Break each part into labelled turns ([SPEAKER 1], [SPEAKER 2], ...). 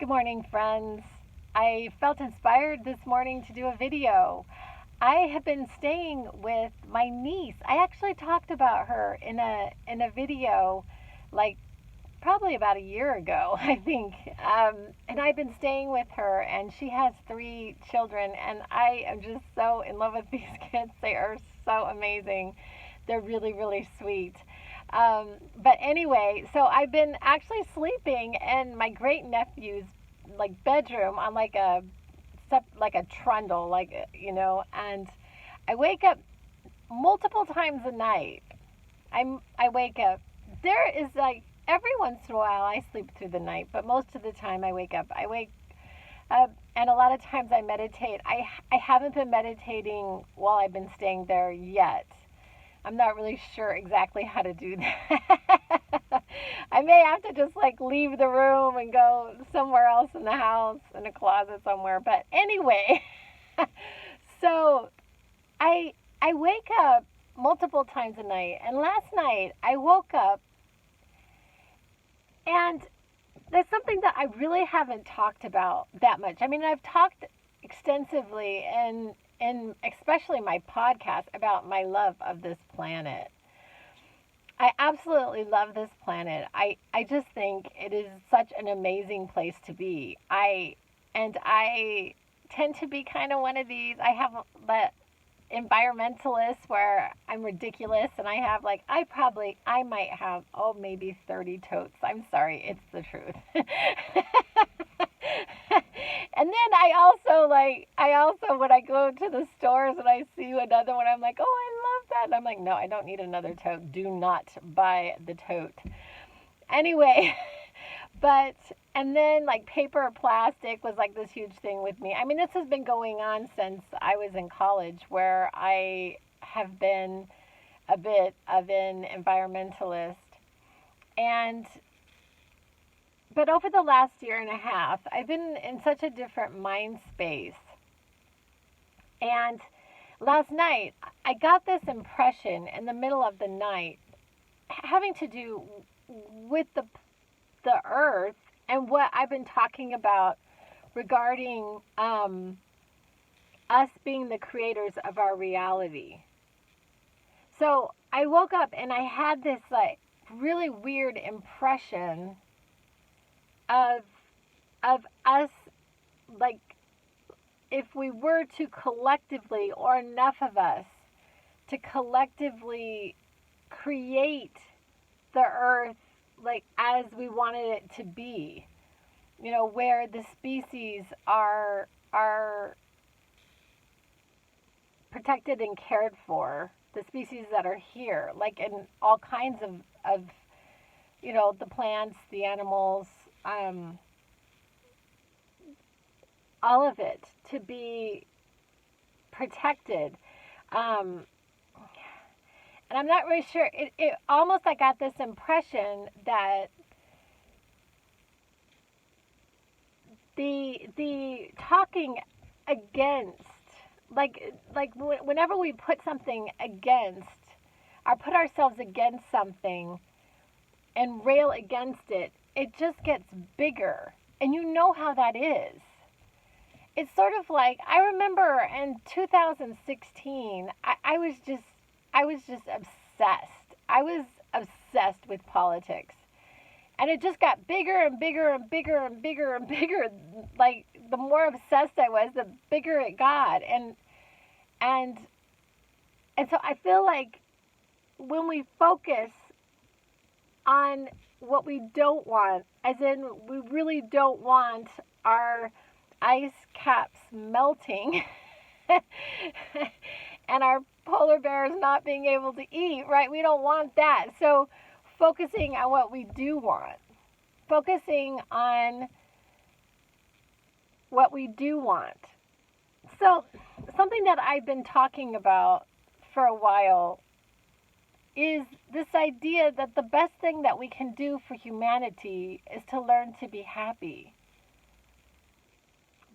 [SPEAKER 1] Good morning, friends. I felt inspired this morning to do a video. I have been staying with my niece. I actually talked about her in a video like probably about a year ago, I think. And I've been staying with her, and she has 3 children, and I am just so in love with these kids. They are so amazing. They're really, really sweet. But anyway, so I've been actually sleeping in my great nephew's like bedroom on like a trundle, and I wake up multiple times a night. I wake up. There is like every once in a while I sleep through the night, but most of the time I wake up. I wake up, and a lot of times I meditate. I haven't been meditating while I've been staying there yet. I'm not really sure exactly how to do that. I may have to just like leave the room and go somewhere else in the house, in a closet somewhere. But anyway, so I I wake up multiple times a night, and last night I woke up, and there's something that I really haven't talked about that much. I mean, I've talked extensively in especially my podcast about my love of this planet. I absolutely love this planet. I just think it is such an amazing place to be. I tend to be kind of one of these. I have that environmentalist where I'm ridiculous, and I have like I might have maybe 30 totes. I'm sorry, it's the truth. And then I also when I go to the stores and I see another one, I'm like, oh, I love that. And I'm like, no, I don't need another tote. Do not buy the tote. Anyway, but and then like paper or plastic was like this huge thing with me. I mean, this has been going on since I was in college, where I have been a bit of an environmentalist. And but over the last year and a half, I've been in such a different mind space. And last night, I got this impression in the middle of the night, having to do with the earth and what I've been talking about regarding us being the creators of our reality. So I woke up and I had this like really weird impression of us, like, if we were to collectively, or enough of us to collectively create the earth like as we wanted it to be, where the species are protected and cared for, the species that are here, like in all kinds of the plants, the animals, all of it to be protected. Um, and I'm not really sure. It almost, I got this impression that the talking against, whenever we put something against, or put ourselves against something and rail against it, it just gets bigger. And you know how that is. It's sort of like, I remember in 2016, I was just obsessed. I was obsessed with politics. And it just got bigger and bigger and bigger and bigger and bigger. Like, the more obsessed I was, the bigger it got. And and so I feel like when we focus on what we don't want, as in we really don't want our ice caps melting and our polar bears not being able to eat, right? We don't want that. So focusing on what we do want, focusing on what we do want. So something that I've been talking about for a while is this idea that the best thing that we can do for humanity is to learn to be happy.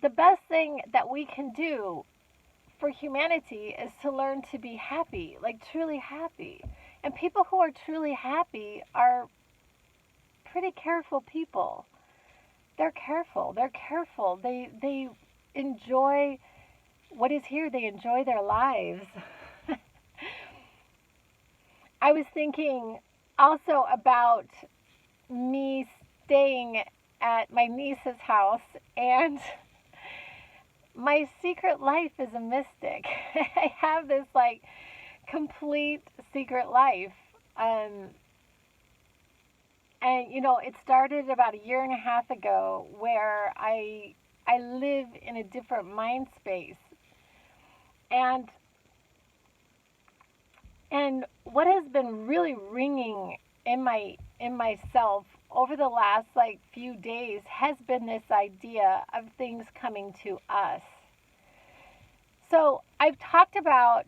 [SPEAKER 1] The best thing that we can do for humanity is to learn to be happy, like truly happy. And people who are truly happy are pretty careful people. they're careful. They're careful. They enjoy what is here. They enjoy their lives. I was thinking also about me staying at my niece's house, and my secret life is a mystic. I have this like complete secret life. Um, and it started about a year and a half ago where I live in a different mind space. And and what has been really ringing in myself over the last like few days has been this idea of things coming to us. So I've talked about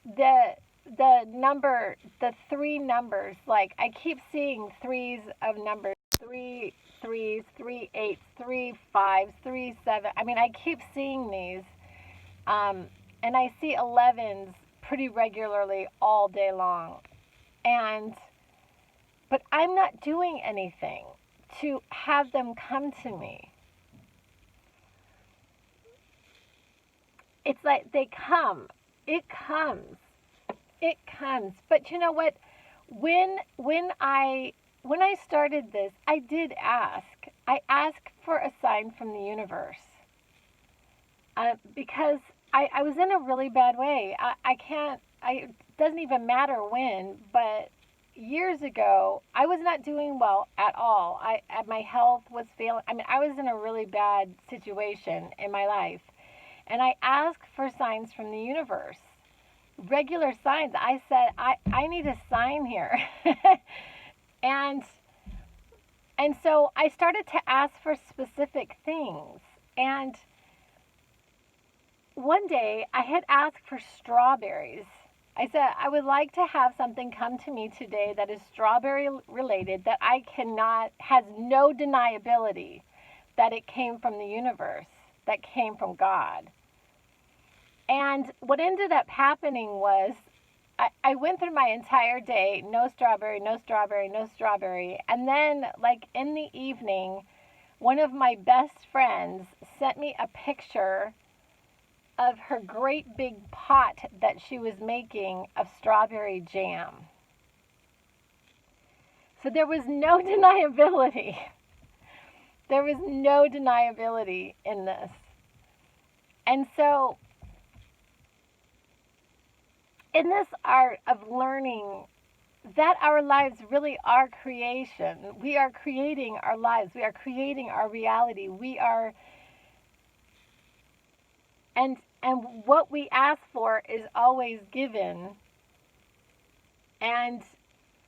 [SPEAKER 1] the the three numbers. Like I keep seeing threes of numbers, three threes, three eights, three fives, three seven. I mean, I keep seeing these, and I see 11s pretty regularly all day long. And but I'm not doing anything to have them come to me. It's like they come. It comes. It comes. But you know what? When I started this, I did ask. I asked for a sign from the universe because I was in a really bad way. I can't. It doesn't even matter when, but years ago, I was not doing well at all. My health was failing. I mean, I was in a really bad situation in my life, and I asked for signs from the universe, regular signs. I said, I need a sign here. and and so I started to ask for specific things. And one day I had asked for strawberries. I said, I would like to have something come to me today that is strawberry related, that I cannot, has no deniability that it came from the universe, that came from God. And what ended up happening was I went through my entire day, no strawberry, no strawberry, no strawberry. And then, like in the evening, one of my best friends sent me a picture of her great big pot that she was making of strawberry jam. So there was no deniability. There was no deniability in this. And so, in this art of learning that our lives really are creation, we are creating our lives, we are creating our reality, we are, and what we ask for is always given, and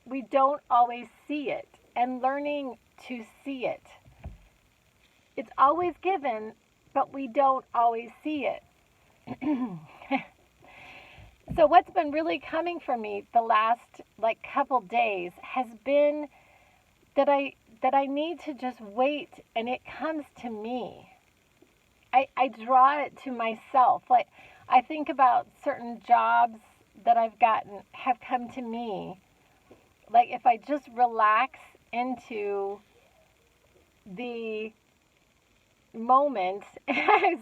[SPEAKER 1] we don't always see it. And learning to see it, it's always given, but we don't always see it. So what's been really coming for me the last like couple days has been that I need to just wait, and it comes to me. I draw it to myself. Like I think about certain jobs that I've gotten have come to me. Like if I just relax into the moment.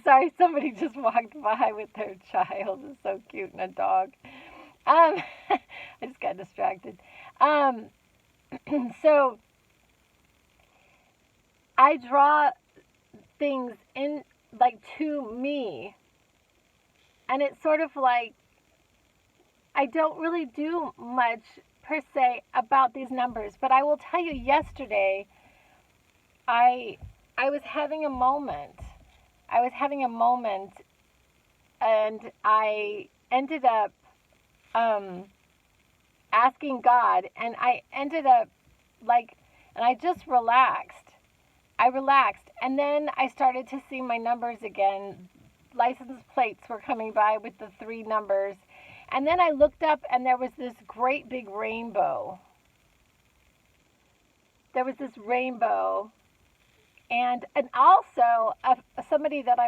[SPEAKER 1] Sorry, somebody just walked by with their child. It's so cute, and a dog. I just got distracted. Um, so I draw things in like to me, and it's sort of like I don't really do much per se about these numbers, but I will tell you yesterday I I was having a moment. I was having a moment, and I ended up um, asking God, and I ended up like, and I just relaxed. I relaxed, and then I started to see my numbers again. License plates were coming by with the three numbers, and then I looked up, and there was this great big rainbow. There was this rainbow, and also somebody that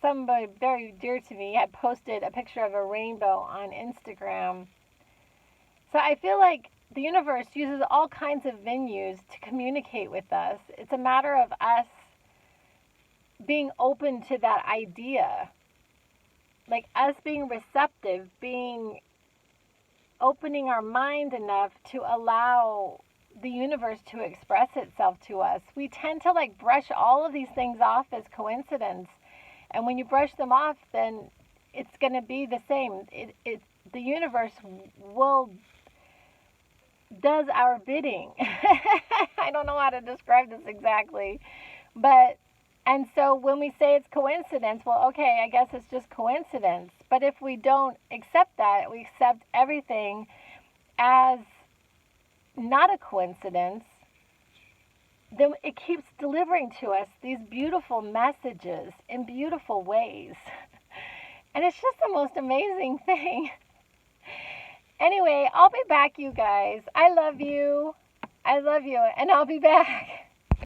[SPEAKER 1] somebody very dear to me had posted a picture of a rainbow on Instagram. So I feel like the universe uses all kinds of venues to communicate with us. It's a matter of us being open to that idea, like us being receptive, being opening our mind enough to allow the universe to express itself to us. We tend to like brush all of these things off as coincidence, and when you brush them off, then it's going to be the same. The universe will does our bidding. I don't know how to describe this exactly, but and so when we say it's coincidence, well, okay, I guess it's just coincidence. But if we don't accept that, we accept everything as not a coincidence, then it keeps delivering to us these beautiful messages in beautiful ways. And it's just the most amazing thing. Anyway, I'll be back, you guys. I love you. I love you, and I'll be back.